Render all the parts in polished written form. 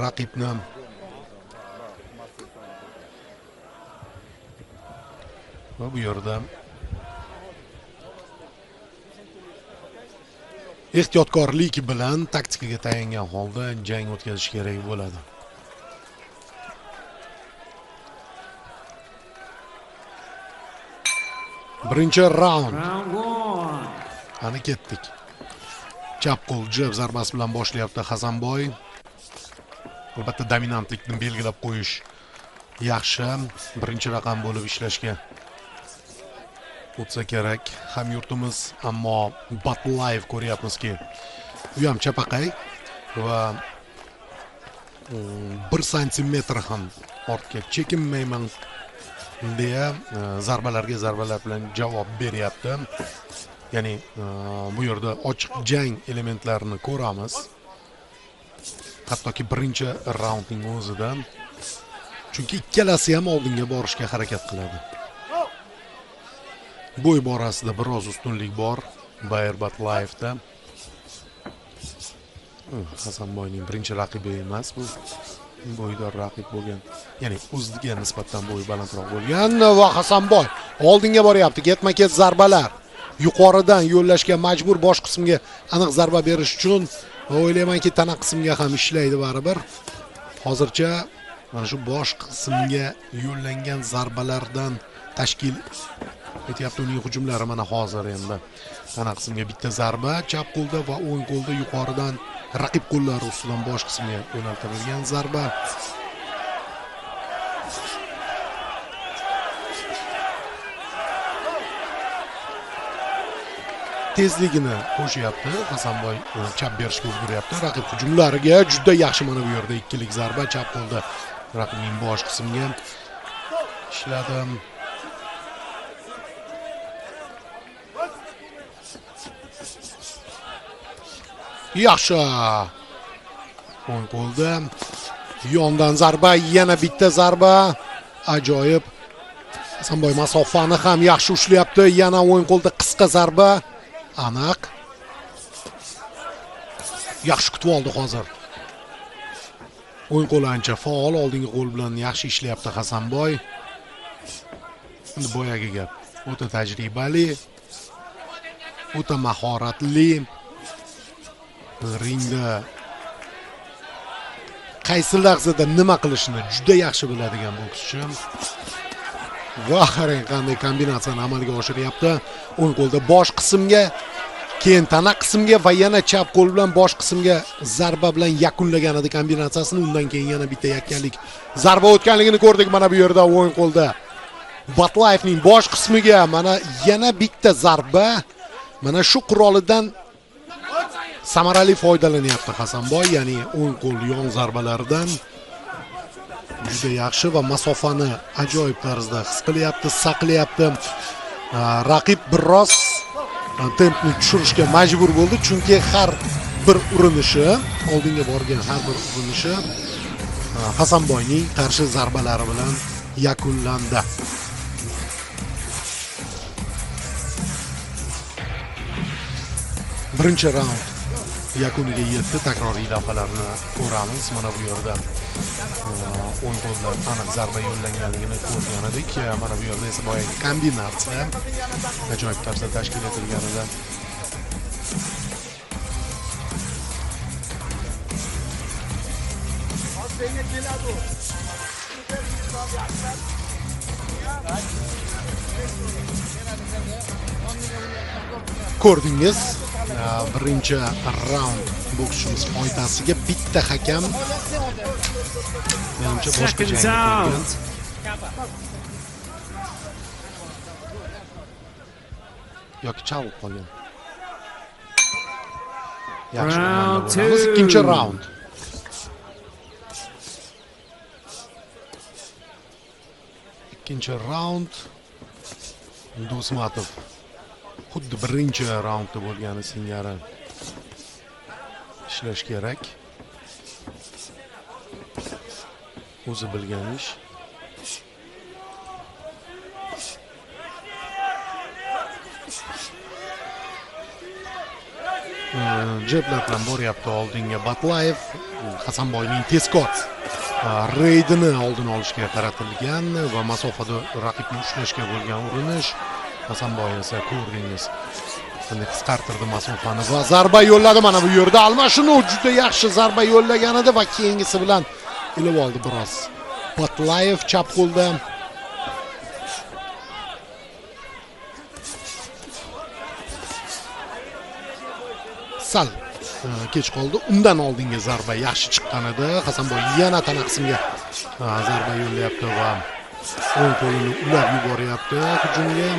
raqibni va bu yerda ehtiyotkorlik bilan taktikaga tayangan holda jang o'tkazish kerak bo'ladi. Birinchi raund. Ana ketdik. Chap qo'l jab zarbasi bilan boshlayapti Hasanboy. Albatta dominantlikni belgilab qo'yish yaxshi. Birinchi raqam bo'lib ishlashga o'tsa kerak hamyurtimiz, ammo Battle Live ko'ryapmizki, u ham chapaqay va 1 santimetr ham ortga chekinmayman deya zarbalarga zarbalar bilan javob beryapti. Ya'ni bu yerda ochiq jang elementlarini ko'ramiz. Hattoki birinchi raundning o'zida. Chunki ikkalasi ham oldinga borishga harakat qiladi. Bo'y borasida biroz ustunlik bor Bayer Battle Live'da. Hasanboyning birinchi raqibi emas bu. Bo'ydor raqib bo'lgan. Ya'ni o'ziga nisbatan bo'yi balandroq bo'lgan va Hasanboy oldinga boryapti. Ketma-ket zarbalar. Yuqoridan yo'llashga majbur, bosh qismga aniq zarba berish uchun va o'ylaymanki tana qismga ham ishlaydi baribir. Hozircha mana shu bosh qismga yo'llangan zarbalardan tashkil etyapti uning hujumlari. Mana hozir endi tana qismga bitta zarba, chap qo'lda va o'ng qo'lda yuqoridan raqib qo'llari ustidan bosh qismga yo'naltirilgan zarba. Tezligini qo'shyapti. Hasanboy chap berishga ulguryapti. Raqib hujumlariga juda yaxshi mana bu yerda ikkilik zarba chap qo'lda raqibning bosh qismiga ishladi. Yaxshi. O'ng qo'lda yondan zarba, yana bitta zarba. Ajoyib. Hasanboy masofani ham yaxshi ushlayapti. Yana o'ng qo'lda qisqa zarba. Aniq. Yaxshi kutib oldi hozir. O'ng qo'l ancha faol, oldingi qo'l bilan yaxshi ishlayapti Hasanboy. Endi boyagi gap. O'ta tajribali, o'ta mahoratli. Ringda qaysi lahzada nima qilishni juda yaxshi biladigan bokschi. Va qarang qanday kombinatsiyani amalga oshiryapti. O'ng qo'lda bosh qismga, keyin tana qismga va yana chap qo'l bilan bosh qismga zarba bilan yakunlagan edi kombinatsiyasini. Undan keyin yana bitta yakkalik zarba o'tganligini ko'rdik mana bu yerda o'ng qo'lda. Batlaevning bosh qismiga mana yana bitta zarba. Mana shu qurolidan samarali foydalanyapti Hasanboy, ya'ni o'ng qo'l yon zarbalaridan juda yaxshi va masofani ajoyib tarzda his qilyapti, saqlayapti. Raqib biroz tempni tushirishga majbur bo'ldi, chunki har bir urinishi, oldinga borgan har bir urinishi Hasanboyning qarshi zarbalari bilan yakunlandi. Birinchi raund yakuniga yetdi. Takroriy lavhalarni ko'ramiz. Mana bu yerda o'ng qo'ldan aniq zarba yo'llanganligini ko'rgan edik. Mana bu yerda esa boyagi kombinatsiya ajoyib tarzda tashkil etilgan edi. Ko'rdingiz, birinchi raund bokschimiz foydasiga bitta hakam menimcha boshqa jang qilgan. Yoki chalib qolgan. Yaxshi. Ikkinchi raund. Ikkinchi raund. Do'smatov xuddi birinchi raundda bo'lgani singari ishlash kerak. O'zi bilgan ish. jeblar bilan boryapti oldinga Batlayev. Hasanboyning tezkor reydini oldini olishga qaratilgan va masofada raqibni ushlashga bo'lgan urinish. Hasanboy esa ko'rdingiz, qanday qisqartirdi masofani va zarba yo'lladi. Mana bu yerda almashinuv juda yaxshi zarba yo'llagan edi va keyingisi bilan ilib oldi biroz. Batlayev chap qo'lda. Sal kech qoldi. Undan oldingi zarba yaxshi chiqqan edi. Hasanboy yana tana qismga zarba yo'llayapti va o'ng qo'lini ulab yuboryapti hujumga.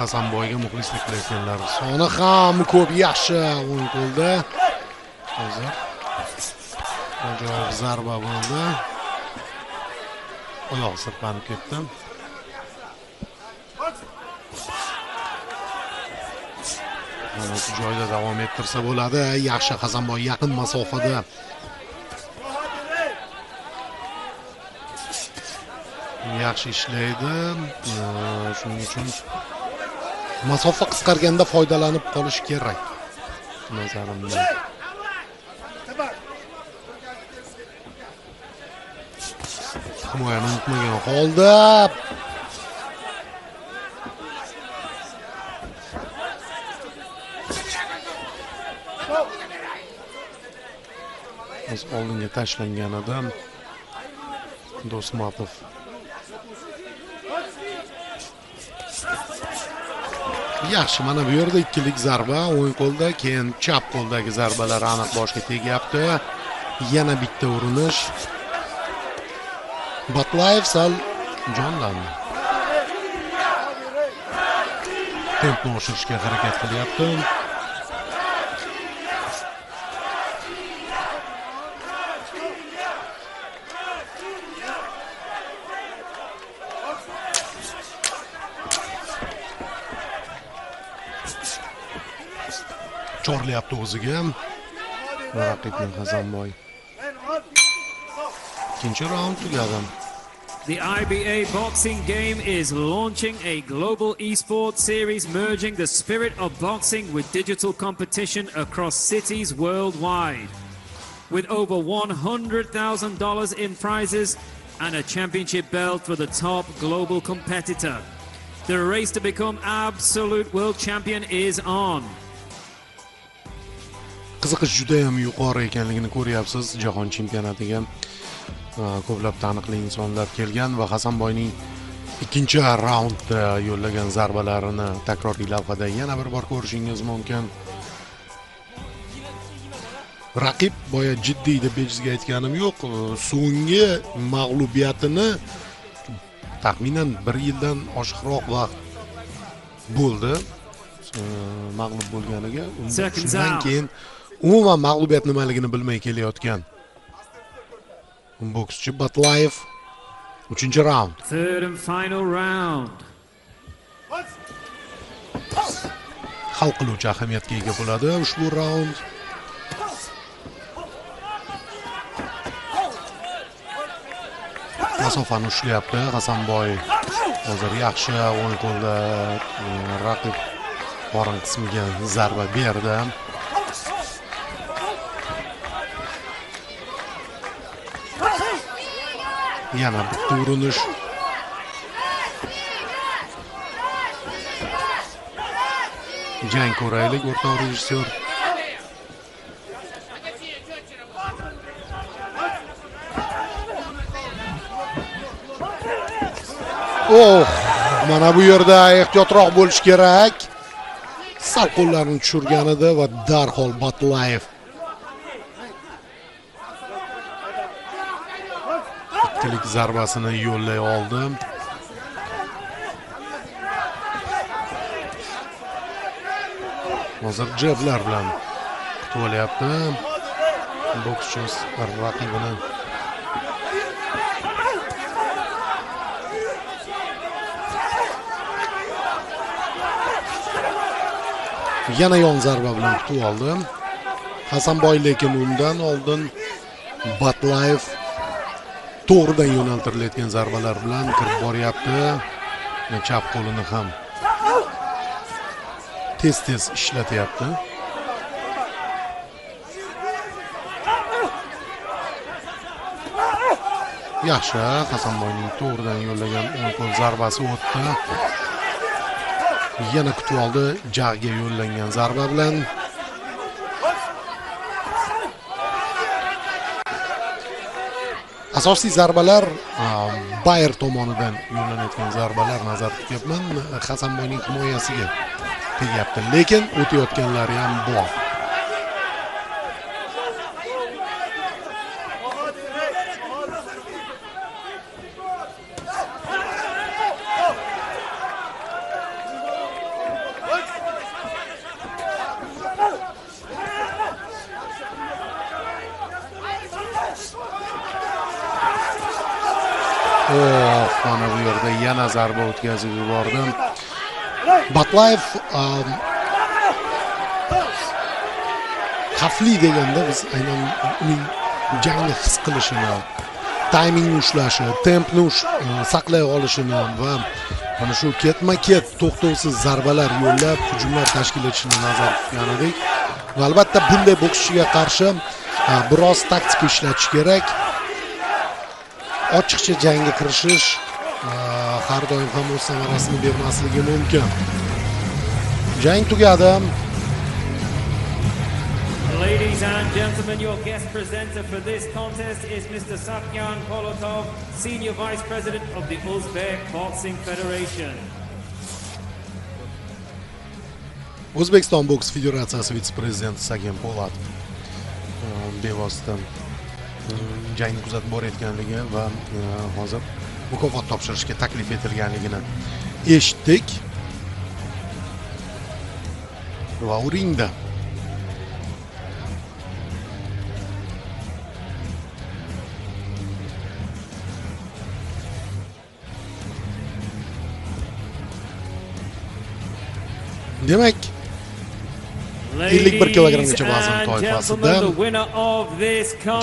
Hasanboyga muxlislik qilayotganlar soni ham ko'p, yaxshi o'ng qo'lda. Hozir ajoyib zarba bo'ldi. Oyoq sirpanib ketdi. Mana shu joyda davom ettirsa bo'ladi. Yaxshi Hasanboy yaqin masofada. Yaxshi ishlaydi. Shuning uchun masofa qisqarganda foydalanib qolish kerak. Nazarimda. Himoyani unutmagan holda oldinga tashlangan adam Do'smatov. Yaxshi, mana bu yerda ikkilik zarba o'ng qo'lda, keyin chap qo'ldagi zarbalar aniq boshga tegyapti. Yana bitta urinish. Batlayev sal jonlandi. Tempni oshirishga harakat qilyapti. Chorlayapti o'ziga. Raqibning Hasanboy. Ikkinchi raund tugadi. The IBA boxing game is launching a global esports series merging the spirit of boxing with digital competition across cities worldwide. With over $100,000 in prizes and a championship belt for the top global competitor. The race to become absolute world champion is on. Qiziqish juda ham yuqori ekanligini ko'ryapsiz. Jahon chempionatiga ko'plab taniqli insonlar kelgan va Hasanboyning ikkinchi raundda yo'llagan zarbalarini takroriy lavhada yana bir bor ko'rishingiz mumkin. Raqib boya jiddiy deb bejizga aytganim yo'q. So'nggi mag'lubiyatini taxminan 1 yildan oshiqroq vaqt bo'ldi. Mag'lub bo'lganiga, shundan keyin umuman mag'lubiyat nimaligini bilmay kelayotgan bokschi Batlayev. 3-raund. Third and final round. Hal qiluvchi ahamiyatga ega bo'ladi ushbu raund. Masofani ushlayapti Hasanboy. Hozir yaxshi o'ng qo'lda raqib qorin qismiga zarba berdi. Yana bitta urinish. Jang ko'raylik, o'rtoq rejissyor. Mana bu yerda ehtiyotroq bo'lish kerak. Sal qo'llarini tushirgan edi va darhol Batlayev ikkilik zarbasini yo'llay oldi. Hozir jeblar bilan kutib olyapti bokschi raqibini. Yana yon zarba bilan kutib oldi. Hasanboy lekin undan oldin Batlayev to'g'ridan yo'naltirilayotgan zarbalar bilan kirib boryapti. Chap qo'lini ham tez ishlatyapti. Yaxshi, Hasanboyning to'g'ridan yo'llagan o'ng qo'l zarbasi o'tdi. Yana kutib oldi jag'ga yo'llangan zarba bilan. Asosiy zarbalar Bayer tomonidan yo'llanayotgan zarbalar nazarda tutyapman. Hasanboyning himoyasiga tegyapti, lekin o'tayotganlari ham bor. Mana bu yerda yana zarba o'tkazib yubordim. Batlayev xavfli deganda biz aynan uning jangni his qilishini, taymingni ushlashi, tempni saqlay olishini va mana shu ketma-ket to'xtovsiz zarbalar yo'llab hujumlar tashkil etishini nazarda tutgan edik. Va albatta bunday bokschiga qarshi biroz taktika ishlatish kerak. Ochiqcha jangga kirishish har doim ham o'z samarasini bermasligi mumkin. Jang tugadi. Ladies and gentlemen, your guest presenter for this contest is Mr. Sakyan Kolotov, Senior Vice President of the Uzbek Boxing Federation. O'zbekiston boks federatsiyasi vitse-prezidenti Sakyan Po'latov bevosita jangni kuzatib borayotganligi va hozir mukofot topshirishga taklif etilganligini eshitdik. Va u ringda demak 51 kilogramgacha vazn toifasida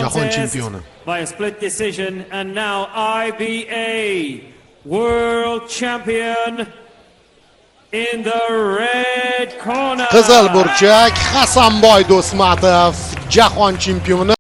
jahon chempioni. By a split decision, and now IBA World Champion in the red corner. Qizil burchak Hasanboy Do'stmatov jahon chempioni.